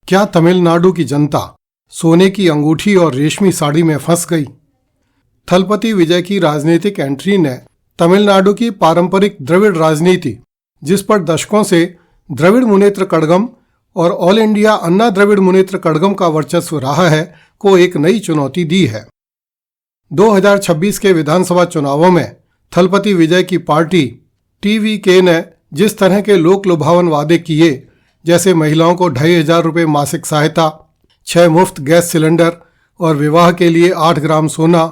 क्या तमिलनाडु की जनता सोने की अंगूठी और रेशमी साड़ी में फंस गई? थलपति विजय की राजनीतिक एंट्री ने तमिलनाडु की पारंपरिक द्रविड़ राजनीति, जिस पर दशकों से द्रविड़ मुनेत्र कड़गम और ऑल इंडिया अन्ना द्रविड़ मुनेत्र कड़गम का वर्चस्व रहा है, को एक नई चुनौती दी है। 2026 के विधानसभा चुनावों में थलपति विजय की पार्टी टीवीके ने जिस तरह के लोक लुभावन वादे किए, जैसे महिलाओं को 2,500 रुपये मासिक सहायता, 6 मुफ्त गैस सिलेंडर और विवाह के लिए 8 ग्राम सोना,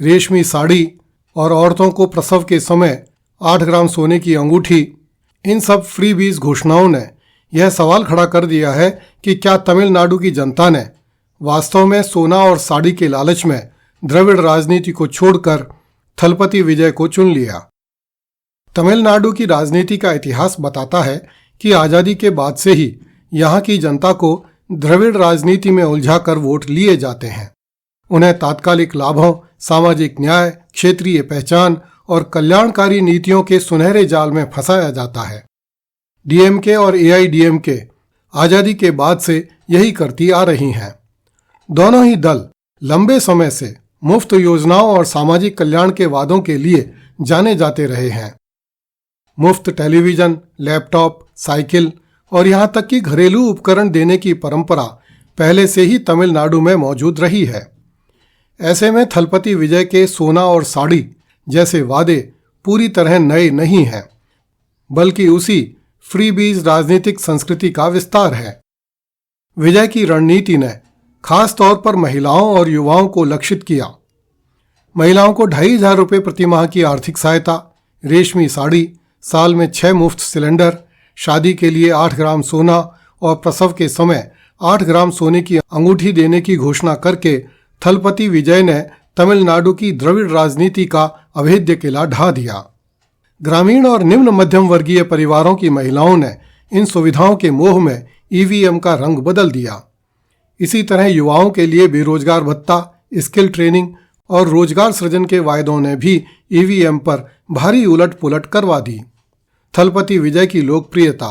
रेशमी साड़ी और औरतों को प्रसव के समय 8 ग्राम सोने की अंगूठी, इन सब फ्रीबीज घोषणाओं ने यह सवाल खड़ा कर दिया है कि क्या तमिलनाडु की जनता ने वास्तव में सोना और साड़ी के लालच में द्रविड़ राजनीति को छोड़कर थलपति विजय को चुन लिया। तमिलनाडु की राजनीति का इतिहास बताता है कि आज़ादी के बाद से ही यहाँ की जनता को द्रविड़ राजनीति में उलझाकर वोट लिए जाते हैं। उन्हें तात्कालिक लाभों, सामाजिक न्याय, क्षेत्रीय पहचान और कल्याणकारी नीतियों के सुनहरे जाल में फंसाया जाता है। डीएमके और एआईडीएमके आज़ादी के बाद से यही करती आ रही हैं। दोनों ही दल लंबे समय से मुफ्त योजनाओं और सामाजिक कल्याण के वादों के लिए जाने जाते रहे हैं। मुफ्त टेलीविजन, लैपटॉप, साइकिल और यहाँ तक कि घरेलू उपकरण देने की परंपरा पहले से ही तमिलनाडु में मौजूद रही है। ऐसे में थलपति विजय के सोना और साड़ी जैसे वादे पूरी तरह नए नहीं हैं, बल्कि उसी फ्रीबीज राजनीतिक संस्कृति का विस्तार है। विजय की रणनीति ने खास तौर पर महिलाओं और युवाओं को लक्षित किया। महिलाओं को 2,500 रुपये प्रति माह की आर्थिक सहायता, रेशमी साड़ी, साल में 6 मुफ्त सिलेंडर, शादी के लिए 8 ग्राम सोना और प्रसव के समय 8 ग्राम सोने की अंगूठी देने की घोषणा करके थलपति विजय ने तमिलनाडु की द्रविड़ राजनीति का अभेद्य किला ढा दिया। ग्रामीण और निम्न मध्यम वर्गीय परिवारों की महिलाओं ने इन सुविधाओं के मोह में ईवीएम का रंग बदल दिया। इसी तरह युवाओं के लिए बेरोजगार भत्ता, स्किल ट्रेनिंग और रोजगार सृजन के वायदों ने भी ईवीएम पर भारी उलट पुलट करवा दी। थलपति विजय की लोकप्रियता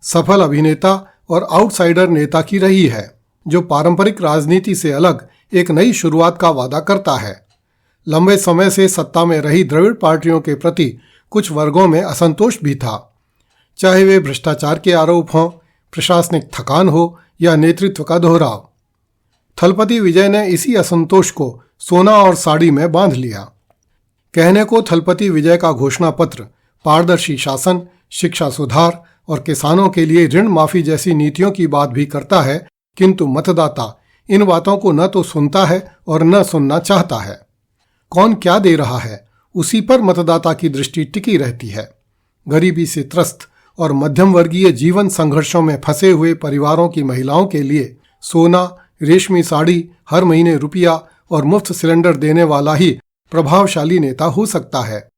सफल अभिनेता और आउटसाइडर नेता की रही है, जो पारंपरिक राजनीति से अलग एक नई शुरुआत का वादा करता है। लंबे समय से सत्ता में रही द्रविड़ पार्टियों के प्रति कुछ वर्गों में असंतोष भी था, चाहे वे भ्रष्टाचार के आरोप हों, प्रशासनिक थकान हो या नेतृत्व का दोहराव। थलपति विजय ने इसी असंतोष को सोना और साड़ी में बांध लिया। कहने को थलपति विजय का घोषणा पत्र पारदर्शी शासन, शिक्षा सुधार और किसानों के लिए ऋण माफी जैसी नीतियों की बात भी करता है, किंतु मतदाता इन बातों को न तो सुनता है और न सुनना चाहता है। कौन क्या दे रहा है, उसी पर मतदाता की दृष्टि टिकी रहती है। गरीबी से त्रस्त और मध्यम वर्गीय जीवन संघर्षों में फंसे हुए परिवारों की महिलाओं के लिए सोना, रेशमी साड़ी, हर महीने रुपया और मुफ्त सिलेंडर देने वाला ही प्रभावशाली नेता हो सकता है।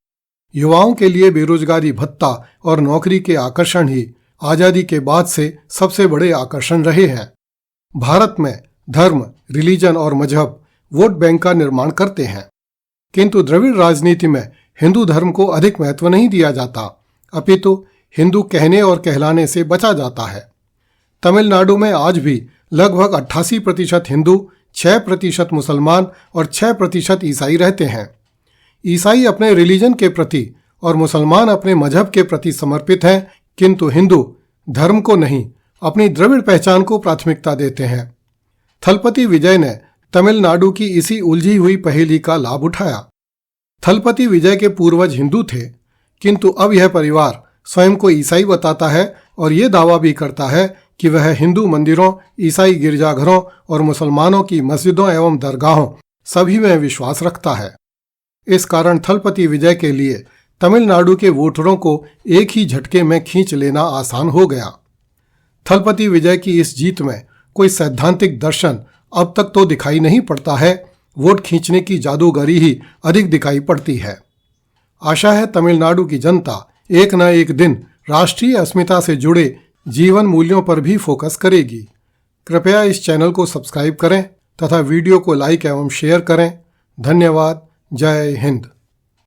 युवाओं के लिए बेरोजगारी भत्ता और नौकरी के आकर्षण ही आज़ादी के बाद से सबसे बड़े आकर्षण रहे हैं। भारत में धर्म, रिलीजन और मजहब वोट बैंक का निर्माण करते हैं, किंतु द्रविड़ राजनीति में हिंदू धर्म को अधिक महत्व नहीं दिया जाता, अपितु हिंदू कहने और कहलाने से बचा जाता है। तमिलनाडु में आज भी लगभग 88% हिंदू, 6% मुसलमान और 6% ईसाई रहते हैं। ईसाई अपने रिलीजन के प्रति और मुसलमान अपने मजहब के प्रति समर्पित हैं, किंतु हिंदू धर्म को नहीं, अपनी द्रविड़ पहचान को प्राथमिकता देते हैं। थलपति विजय ने तमिलनाडु की इसी उलझी हुई पहेली का लाभ उठाया। थलपति विजय के पूर्वज हिंदू थे, किंतु अब यह परिवार स्वयं को ईसाई बताता है और ये दावा भी करता है कि वह हिंदू मंदिरों, ईसाई गिरजाघरों और मुसलमानों की मस्जिदों एवं दरगाहों सभी में विश्वास रखता है। इस कारण थलपति विजय के लिए तमिलनाडु के वोटरों को एक ही झटके में खींच लेना आसान हो गया। थलपति विजय की इस जीत में कोई सैद्धांतिक दर्शन अब तक तो दिखाई नहीं पड़ता है, वोट खींचने की जादूगरी ही अधिक दिखाई पड़ती है। आशा है तमिलनाडु की जनता एक न एक दिन राष्ट्रीय अस्मिता से जुड़े जीवन मूल्यों पर भी फोकस करेगी। कृपया इस चैनल को सब्सक्राइब करें तथा वीडियो को लाइक एवं शेयर करें। धन्यवाद। जय हिंद।